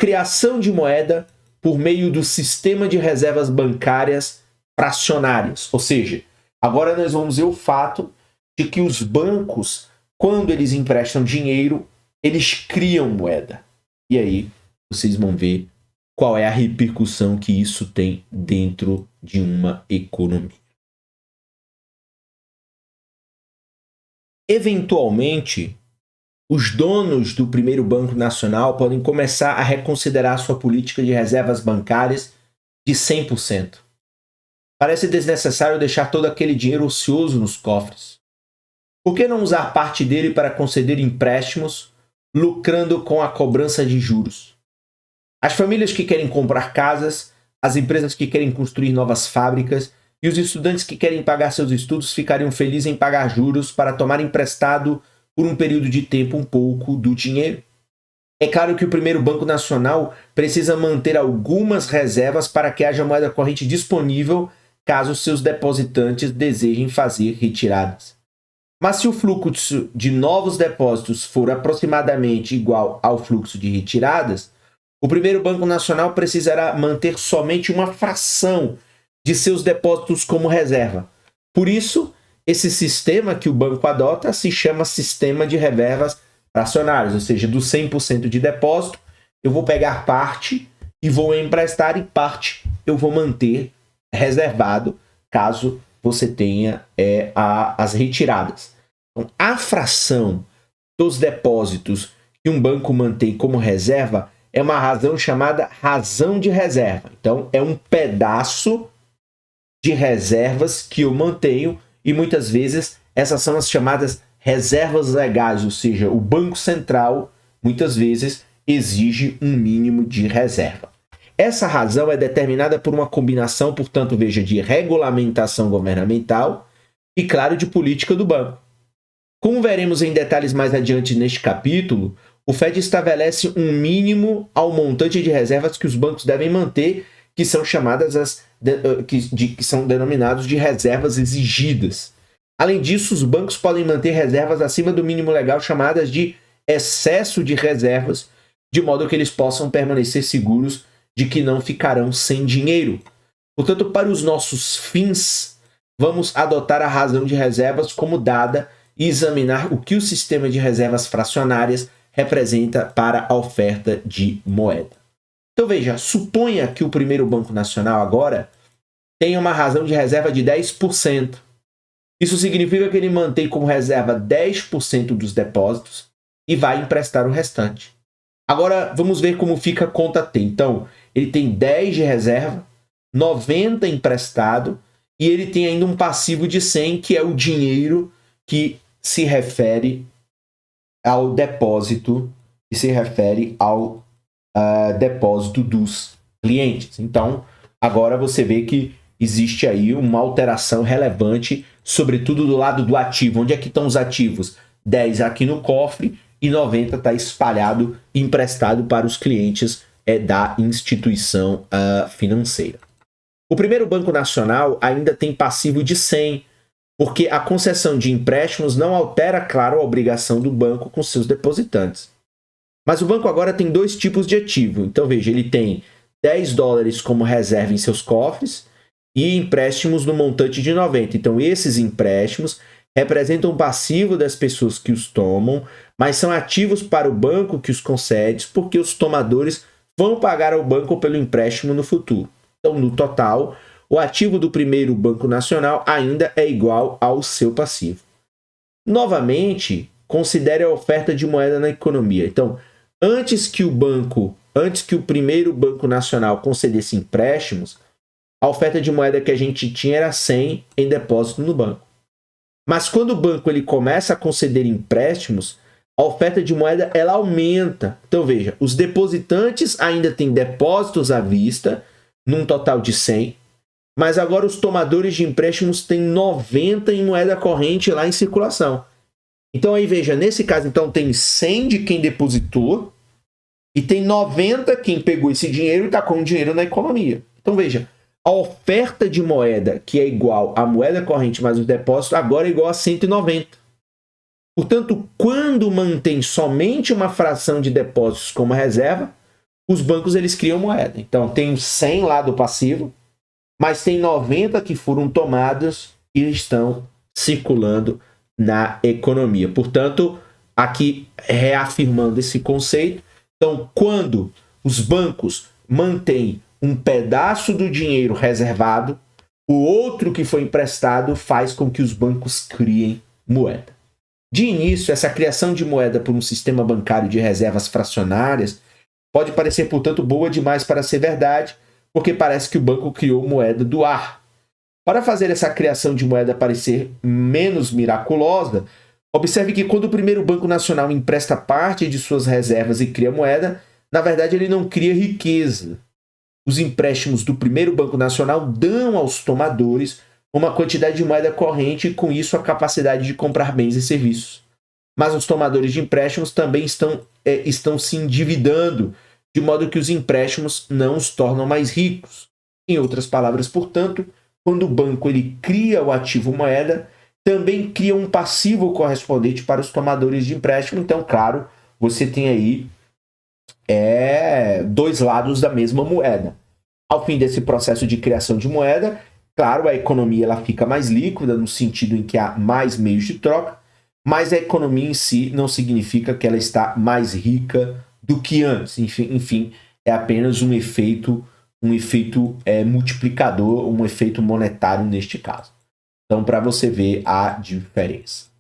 criação de moeda por meio do sistema de reservas bancárias fracionárias. Ou seja, agora nós vamos ver o fato de que os bancos, quando eles emprestam dinheiro, eles criam moeda. E aí vocês vão ver qual é a repercussão que isso tem dentro de uma economia. Eventualmente, os donos do primeiro Banco Nacional podem começar a reconsiderar sua política de reservas bancárias de 100%. Parece desnecessário deixar todo aquele dinheiro ocioso nos cofres. Por que não usar parte dele para conceder empréstimos, lucrando com a cobrança de juros? As famílias que querem comprar casas, as empresas que querem construir novas fábricas e os estudantes que querem pagar seus estudos ficariam felizes em pagar juros para tomar emprestado por um período de tempo um pouco do dinheiro. É claro que o primeiro Banco Nacional precisa manter algumas reservas para que haja moeda corrente disponível caso seus depositantes desejem fazer retiradas. Mas se o fluxo de novos depósitos for aproximadamente igual ao fluxo de retiradas, o primeiro Banco Nacional precisará manter somente uma fração de seus depósitos como reserva. Por isso, esse sistema que o banco adota se chama sistema de reservas fracionárias, ou seja, do 100% de depósito, eu vou pegar parte e vou emprestar e parte eu vou manter reservado caso você tenha as retiradas. Então, a fração dos depósitos que um banco mantém como reserva é uma razão chamada razão de reserva. Então, é um pedaço de reservas que eu mantenho e muitas vezes essas são as chamadas reservas legais, ou seja, o Banco Central muitas vezes exige um mínimo de reserva. Essa razão é determinada por uma combinação, portanto, veja, de regulamentação governamental e, claro, de política do banco. Como veremos em detalhes mais adiante neste capítulo, o FED estabelece um mínimo ao montante de reservas que os bancos devem manter, que são chamadas que são denominados de reservas exigidas. Além disso, os bancos podem manter reservas acima do mínimo legal chamadas de excesso de reservas, de modo que eles possam permanecer seguros de que não ficarão sem dinheiro. Portanto, para os nossos fins, vamos adotar a razão de reservas como dada e examinar o que o sistema de reservas fracionárias representa para a oferta de moeda. Então veja, suponha que o primeiro Banco Nacional agora tenha uma razão de reserva de 10%. Isso significa que ele mantém como reserva 10% dos depósitos e vai emprestar o restante. Agora vamos ver como fica a conta T. Então, ele tem 10 de reserva, 90 emprestado e ele tem ainda um passivo de 100, que é o dinheiro que se refere ao depósito, que se refere ao depósito dos clientes. Então, agora você vê que existe aí uma alteração relevante, sobretudo do lado do ativo. Onde é que estão os ativos? 10 aqui no cofre e 90 está espalhado, emprestado para os clientes da instituição financeira. O primeiro Banco Nacional ainda tem passivo de 100, porque a concessão de empréstimos não altera, claro, a obrigação do banco com seus depositantes. Mas o banco agora tem dois tipos de ativo. Então, veja, ele tem $10 como reserva em seus cofres e empréstimos no montante de 90. Então, esses empréstimos representam o passivo das pessoas que os tomam, mas são ativos para o banco que os concede, porque os tomadores vão pagar ao banco pelo empréstimo no futuro. Então, no total, o ativo do primeiro Banco Nacional ainda é igual ao seu passivo. Novamente, considere a oferta de moeda na economia. Então, antes que o primeiro Banco Nacional concedesse empréstimos, a oferta de moeda que a gente tinha era 100 em depósito no banco. Mas quando o banco ele começa a conceder empréstimos, a oferta de moeda ela aumenta. Então veja, os depositantes ainda têm depósitos à vista, num total de 100, mas agora os tomadores de empréstimos têm 90 em moeda corrente lá em circulação. Então aí veja, nesse caso então tem 100 de quem depositou e tem 90 quem pegou esse dinheiro e está com o dinheiro na economia. Então veja, a oferta de moeda que é igual à moeda corrente mais os depósitos agora é igual a 190. Portanto, quando mantém somente uma fração de depósitos como reserva, os bancos eles criam moeda. Então tem os 100 lá do passivo, mas tem 90 que foram tomados e estão circulando na economia. Portanto, aqui reafirmando esse conceito, então quando os bancos mantêm um pedaço do dinheiro reservado, o outro que foi emprestado faz com que os bancos criem moeda. De início, essa criação de moeda por um sistema bancário de reservas fracionárias pode parecer, portanto, boa demais para ser verdade, porque parece que o banco criou moeda do ar. Para fazer essa criação de moeda parecer menos miraculosa, observe que quando o primeiro Banco Nacional empresta parte de suas reservas e cria moeda, na verdade ele não cria riqueza. Os empréstimos do primeiro Banco Nacional dão aos tomadores uma quantidade de moeda corrente e, com isso, a capacidade de comprar bens e serviços. Mas os tomadores de empréstimos também estão se endividando, de modo que os empréstimos não os tornam mais ricos. Em outras palavras, portanto, quando o banco ele cria o ativo moeda, também cria um passivo correspondente para os tomadores de empréstimo. Então, claro, você tem aí dois lados da mesma moeda. Ao fim desse processo de criação de moeda, claro, a economia ela fica mais líquida, no sentido em que há mais meios de troca, mas a economia em si não significa que ela está mais rica do que antes. Enfim, é apenas um efeito multiplicador, um efeito monetário neste caso. Então, para você ver a diferença.